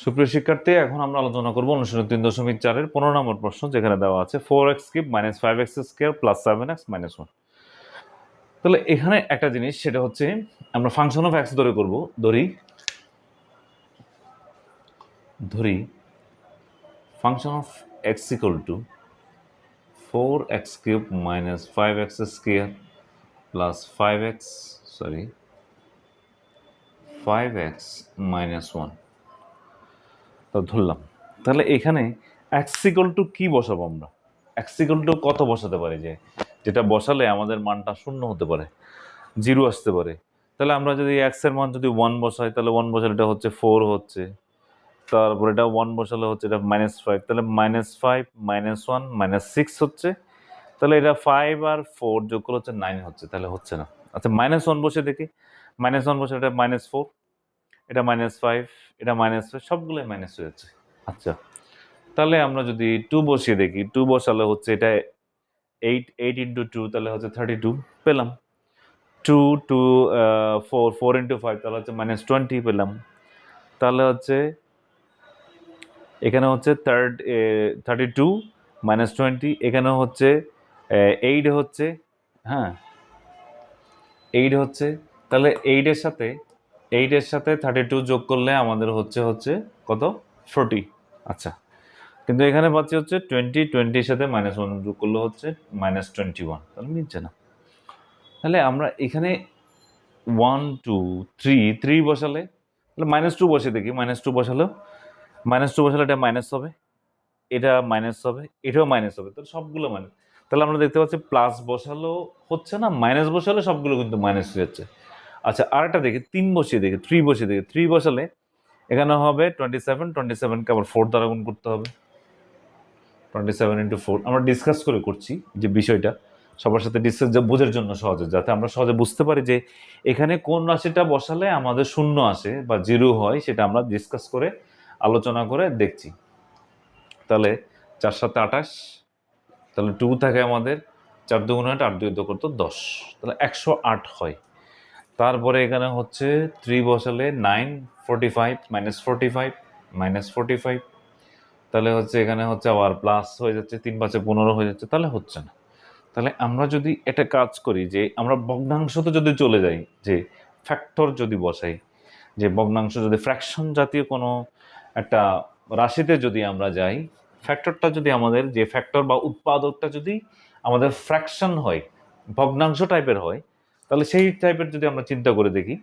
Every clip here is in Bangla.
সুপ্রিয় শিক্ষার্থী, এখন আমরা আলোচনা করব অনুশীলন 3.4-এর 15 নম্বর প্রশ্ন, যেখানে দেওয়া আছে 4x³ - 5x² + 7x - 1। তাহলে এখানে একটা জিনিস, সেটা হচ্ছে আমরা ফাংশন অফ এক্স ধরে করব। ধরি function of x equal to 4x³ - 5x² + 5x - 1। তো ধরলাম, তাহলে এখানে এক্স ইকুয়াল টু কি বসাবো আমরা? এক্স ইকুয়াল টু কত বসাতে পারি, যেটা বসালে আমাদের মানটা শূন্য হতে পারে, 0 আসতে পারে। তাহলে আমরা যদি এক্স এর মান যদি 1 বসাই, তাহলে 1 বসালে এটা হচ্ছে 4 হচ্ছে, তারপর এটা 1 বসালে হচ্ছে এটা -5, তাহলে -5 -1 -6 হচ্ছে। তাহলে এটা 5 আর 4 যোগ করলে হচ্ছে 9 হচ্ছে, তাহলে হচ্ছে না। আচ্ছা, -1 বসে দেখি, -1 বসে এটা -4, এটা -5, এটা -5, সবগুলোই মাইনাস হয়ে যাচ্ছে। আচ্ছা, তাহলে আমরা যদি 2 বসিয়ে দেখি, 2 বসালে হচ্ছে এটা 8 ইন্টু 2, তাহলে হচ্ছে 32 পেলাম। 2 2 4 4 ইন্টু 5, তাহলে হচ্ছে -20 পেলাম। তাহলে হচ্ছে এখানে হচ্ছে 32 -20, এখানে হচ্ছে 8 হচ্ছে, হ্যাঁ 8 হচ্ছে। তাহলে 8-এর সাথে 32 যোগ করলে আমাদের হচ্ছে কত? 40। আচ্ছা, কিন্তু এখানে পাচ্ছি হচ্ছে 20-20-র সাথে -1 যোগ করলে হচ্ছে -21, তাহলে মিলছে না। তাহলে আমরা এখানে 1 2 3 3 বসালে, তাহলে -2 বসে দেখি, -2 বসালে এটা মাইনাস হবে, এটা মাইনাস হবে, এটাও মাইনাস হবে, তাহলে সবগুলো মাইনাস। তাহলে আমরা দেখতে পাচ্ছি প্লাস বসালেও হচ্ছে না, মাইনাস বসালে সবগুলো কিন্তু মাইনাস হয়ে যাচ্ছে। আচ্ছা, আরেকটা দেখি, 3 বসিয়ে দেখি, 3 বসিয়ে দেখি, 3 বসালে এখানে হবে 27, 27কে আবার 4 দ্বারা গুণ করতে হবে। 27 ইন্টু 4 আমরা ডিসকাস করে করছি যে বিষয়টা সবার সাথে ডিসকাস বোঝার জন্য সহজে, যাতে আমরা সহজে বুঝতে পারি যে এখানে কোন রাশিটা বসালে আমাদের শূন্য আসে বা 0 হয়, সেটা আমরা ডিসকাস করে আলোচনা করে দেখছি। তাহলে 4 7 28, তাহলে 2 থাকে আমাদের, 4 2 8, 8 2 করতো 10, তাহলে 108 হয়। তারপরে এখানে হচ্ছে 3 বসালে 9 45 -45 -45, তাহলে হচ্ছে এখানে হচ্ছে আবার প্লাস হয়ে যাচ্ছে, 3 5 15 হয়ে যাচ্ছে, তাহলে হচ্ছে না। তাহলে আমরা যদি এটা কাজ করি, যে আমরা ভগ্নাংশতে যদি চলে যাই, যে ফ্যাক্টর যদি বসাই, যে ভগ্নাংশ যদি ফ্র্যাকশন জাতীয় কোনো একটা রাশিতে যদি আমরা যাই, ফ্যাক্টরটা যদি আমাদের, যে ফ্যাক্টর বা উৎপাদকটা যদি আমাদের ফ্র্যাকশন হয়, ভগ্নাংশ টাইপের হয়, তাহলে সেই টাইপের যদি আমরা চিন্তা করে দেখি,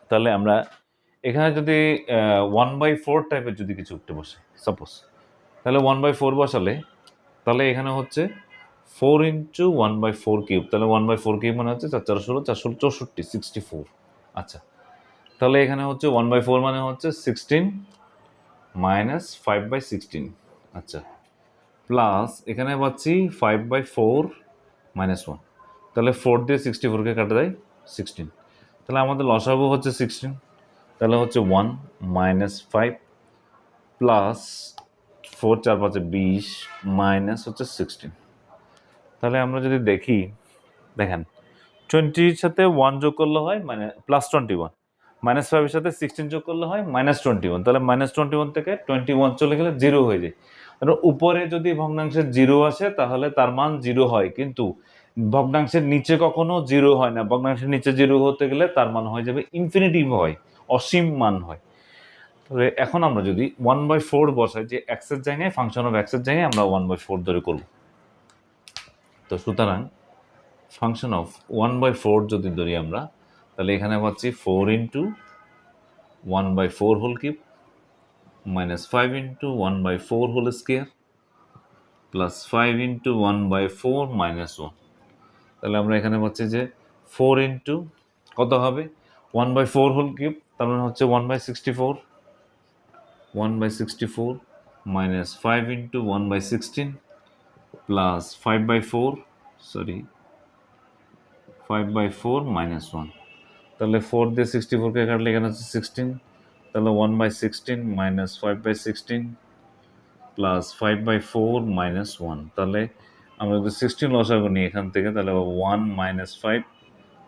তাহলে আমরা এখানে যদি 1/4 টাইপের যদি কিছু একটা বসে সাপোজ, তাহলে 1/4 বসালে, তাহলে এখানে হচ্ছে 4 ইন্টু 1/4 কিউব, তাহলে 1/4 কিউব মানে হচ্ছে 4 4 16 4 16 64 64। আচ্ছা, তাহলে এখানে হচ্ছে 1/4 মানে হচ্ছে 16 মাইনাস 5/16। আচ্ছা, প্লাস এখানে পাচ্ছি 5/4 -1, তাহলে 4 দিয়ে 64কে কাটা যায় 16, তাহলে আমাদের লসাগু হচ্ছে 16, তাহলে হচ্ছে 1 -5 প্লাস 4 4 5 20 মাইনাস হচ্ছে 16। তাহলে আমরা যদি দেখি, দেখেন 20-র সাথে 1 যোগ করলে হয় মানে +21, -5-এর সাথে 16 যোগ করলে হয় -21, তাহলে -21 থেকে 21 চলে গেলে 0 হয়ে যায়। কারণ উপরে যদি ভগ্নাংশের 0 আসে, তাহলে তার মান 0 হয়, কিন্তু ভগ্নাংশের নিচে কখনো 0 হয় না। ভগ্নাংশের নিচে 0 হতে গেলে তার মান হয়ে যাবে ইনফিনিটিভ হয়, অসীম মান হয়। তবে এখন আমরা যদি 1/4 বসাই, যে এক্সের জায়গায়, ফাংশন অফ এক্সের জায়গায় আমরা 1/4 ধরে করব। তো সুতরাং ফাংশন অফ 1/4 যদি ধরি আমরা, তাহলে এখানে পাচ্ছি 4 into 1/4 whole cube -5 into 1/4 whole square plus 5 into 1/4 -1। তাহলে আমরা এখানে পাচ্ছি যে 4 ইন্টু কত হবে 1/4 হোল কিউব, তার মানে হচ্ছে 1/64, 1/64 মাইনাস 5 ইন্টু 1/16 প্লাস 5/4, সরি 5/4 -1। তাহলে 4 দিয়ে 64কে কাটলে এখানে হচ্ছে 16, তাহলে 1/16 মাইনাস 5/16 প্লাস 5/4 -1। তাহলে আমরা যদি 16 লসাগু নিই এখান থেকে, তাহলে 1 - 5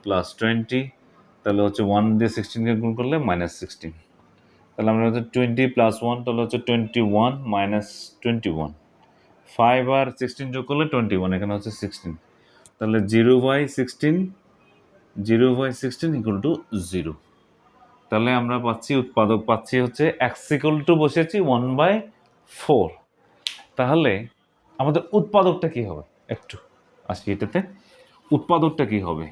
প্লাস 20, তাহলে হচ্ছে 1 দিয়ে 16কে গুণ করলে -16। তাহলে আমরা হচ্ছে 20 প্লাস 1 তাহলে হচ্ছে 21 মাইনাস 21, 5 আর 16 যোগ করলে 21, এখানে হচ্ছে 16, তাহলে 0/16 ইকুয়াল টু 0। তাহলে আমরা পাচ্ছি উৎপাদক পাচ্ছি হচ্ছে x ইকুয়াল টু বসেছি 1/4। তাহলে আমাদের উৎপাদকটা কি হবে, একটু আসি এটাতে। উৎপাদকটা কি হবে?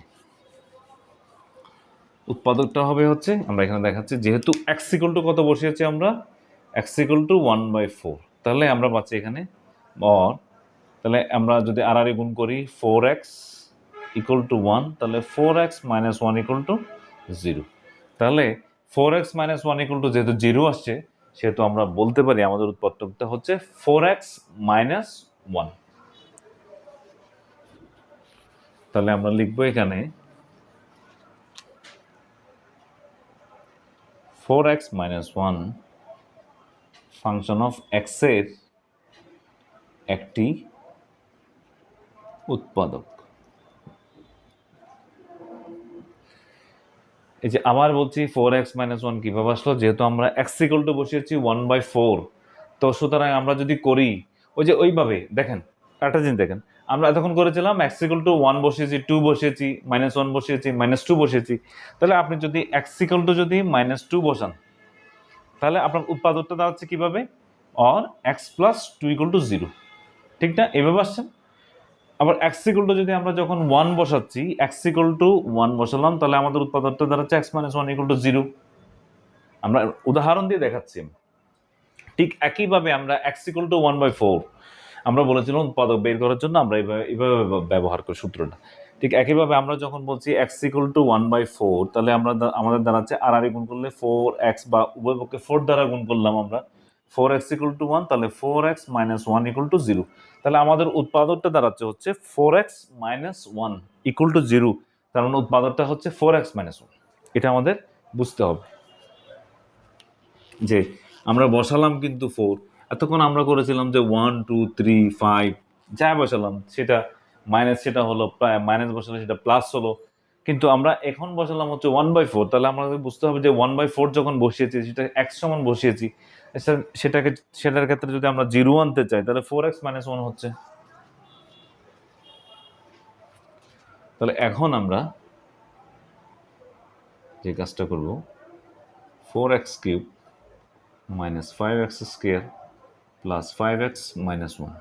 উৎপাদকটা হবে হচ্ছে আমরা এখানে দেখাচ্ছি, যেহেতু x ইকুয়াল টু কত বসিয়েছি আমরা, x ইকুয়াল টু 1/4, তাহলে আমরা পাচ্ছি এখানে অর, তাহলে আমরা যদি আর গুণ করি 4x ইকুয়াল টু 1, তাহলে 4x মাইনাস 1 ইকুয়াল টু 0। তাহলে 4x মাইনাস 1 ইকুয়াল টু যেহেতু 0 আসছে, সেহেতু আমরা বলতে পারি আমাদের উৎপাদকটা হচ্ছে 4x মাইনাস 1। তাহলে আমরা লিখবো এখানে 4x minus 1 function of x এর একটি উৎপাদক। এই যে আবার বলছি 4x মাইনাস 1 কীভাবে আসলো, যেহেতু আমরা x ইকুয়াল টু বসিয়েছি 1/4, তো সুতরাং আমরা যদি করি ওই যে ওইভাবে দেখেন, একটা জিনিস দেখেন, আমরা এতক্ষণ করেছিলাম x ইকুয়াল টু 1 বসিয়েছি, 2 বসিয়েছি, -1 বসিয়েছি, -2 বসিয়েছি। তাহলে আপনি যদি x ইকুয়াল টু যদি -2 বসান, তাহলে আপনার উৎপাদকটা দাঁড়াচ্ছে কীভাবে, or x plus 2 equal to 0, ঠিক না? এভাবে আসছেন। আবার x ইকুয়াল টু যদি আমরা যখন 1 বসাচ্ছি, x ইকুয়াল টু 1 বসালাম, তাহলে আমাদের উৎপাদকটা দাঁড়াচ্ছে x মাইনাস 1 ইকুয়াল টু 0। আমরা উদাহরণ দিয়ে দেখাচ্ছি। ঠিক একইভাবে আমরা x ইকুয়াল টু 1/4 আমরা বলেছিলাম উৎপাদক বের করার জন্য আমরা এইভাবে ব্যবহার করি সূত্রটা। ঠিক একইভাবে আমরা যখন বলছি x ইকুয়াল টু 1/4, তাহলে আমাদের দাঁড়াচ্ছে আর গুণ করলে 4x, বা উভয় পক্ষে 4 দ্বারা গুণ করলাম আমরা, 4x ইকুয়াল টু 1, তাহলে 4x মাইনাস 1 ইকুয়াল টু 0। তাহলে আমাদের উৎপাদকটা দাঁড়াচ্ছে হচ্ছে 4x মাইনাস 1 ইকুয়াল টু 0, তার মানে উৎপাদকটা হচ্ছে 4x মাইনাস 1। এটা আমাদের বুঝতে হবে যে আমরা বসালাম কিন্তু 4, এতক্ষণ আমরা করেছিলাম যে 1 2 3 5 যা বসালাম সেটা মাইনাস, সেটা হলো মাইনাস বসালে সেটা প্লাস হলো, কিন্তু আমরা এখন বসালাম হচ্ছে 1/4। তাহলে আমাদের বুঝতে হবে যে 1/4 যখন বসিয়েছি সেটা x সমান বসিয়েছি, সেটার ক্ষেত্রে যদি আমরা 0 আনতে চাই, তাহলে 4x মাইনাস 1 হচ্ছে। তাহলে এখন আমরা যে কাজটা করব, 4x cube minus 5x square plus 5x minus 1,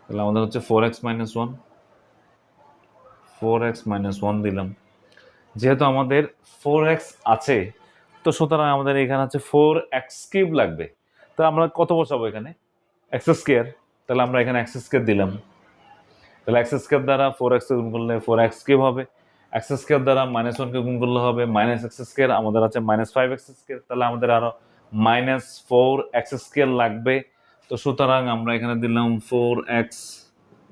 তাহলে আমাদের হচ্ছে 4x মাইনাস 1, 4x মাইনাস 1 দিলাম। যেহেতু আমাদের 4x আছে, তো সুতরাং আমাদের এখানে হচ্ছে 4x কিউব লাগবে। তো আমরা কত বসাবো এখানে, x স্কোয়ার, তাহলে আমরা এখানে x স্কোয়ার দিলাম। তাহলে x স্কোয়ার দ্বারা 4x গুণ করলে 4x কিউব হবে, x স্কোয়ার দ্বারা মাইনাস 1 গুণ করলে হবে মাইনাস x স্কোয়ার, আমাদের আছে মাইনাস 5x স্কোয়ার, তাহলে আমাদের আরো মাইনাস 4x স্কোয়ার লাগবে। তো সুতরাং আমরা এখানে দিলাম 4x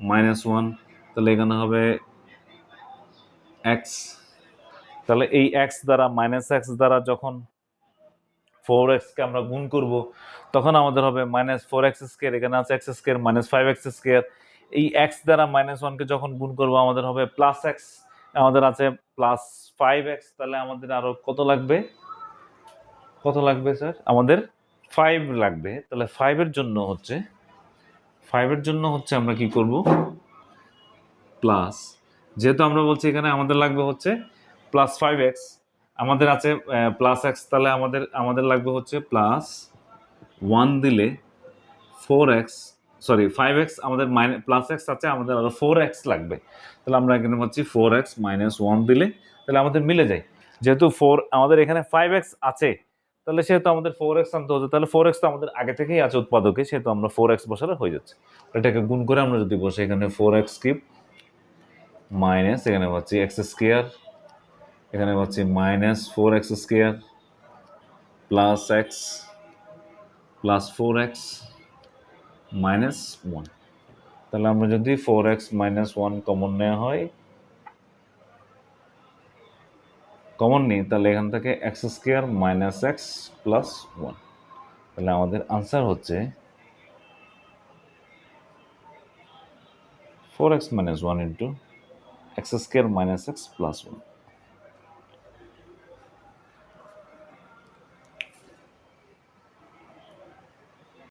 মাইনাস 1, তাহলে এখানে হবে x। তাহলে এই x দ্বারা মাইনাস x দ্বারা যখন 4x কে আমরা গুণ করব, তখন আমাদের হবে মাইনাস 4x স্কোয়ার, এখানে আছে x square minus 5x square. এই x দ্বারা মাইনাস 1 কে যখন গুণ করব আমাদের হবে প্লাস x, আমাদের আছে প্লাস 5x। তাহলে আমাদের আরো কত লাগবে, কত লাগবে স্যার, আমাদের 5 লাগবে। তাহলে 5 এর জন্য হচ্ছে আমরা কি করব, প্লাস, যেহেতু আমরা বলছি এখানে আমাদের লাগবে হচ্ছে প্লাস 5x, আমাদের আছে প্লাস x, তাহলে আমাদের লাগবে হচ্ছে প্লাস 1 দিলে 4x, সরি 5x, আমাদের প্লাস x আছে, আমাদের আরো 4x লাগবে। তাহলে আমরা এখানে পাচ্ছি 4x মাইনাস 1 দিলে, তাহলে আমাদের মিলে যায়। যেহেতু আমাদের এখানে 5x আছে, তাহলে সেহেতু আমাদের 4x আনতে হচ্ছে, তাহলে 4x তো আমাদের আগে থেকেই আছে উৎপাদকে, সেহেতু আমরা 4x বসালে হয়ে যাচ্ছে। এটাকে গুণ করে আমরা যদি বসে এখানে 4x কিউব মাইনাস, এখানে পাচ্ছি x স্কোয়ার, এখানে পাচ্ছি minus 4x square plus x plus 4x minus 1। তাহলে আমরা যদি 4x মাইনাস 1 কমন নেওয়া হয়, কমন নিই, তাহলে এখান থেকে x square minus x plus 1, তাহলে আমাদের আনসার হচ্ছে 4x minus 1 into x square minus x plus 1।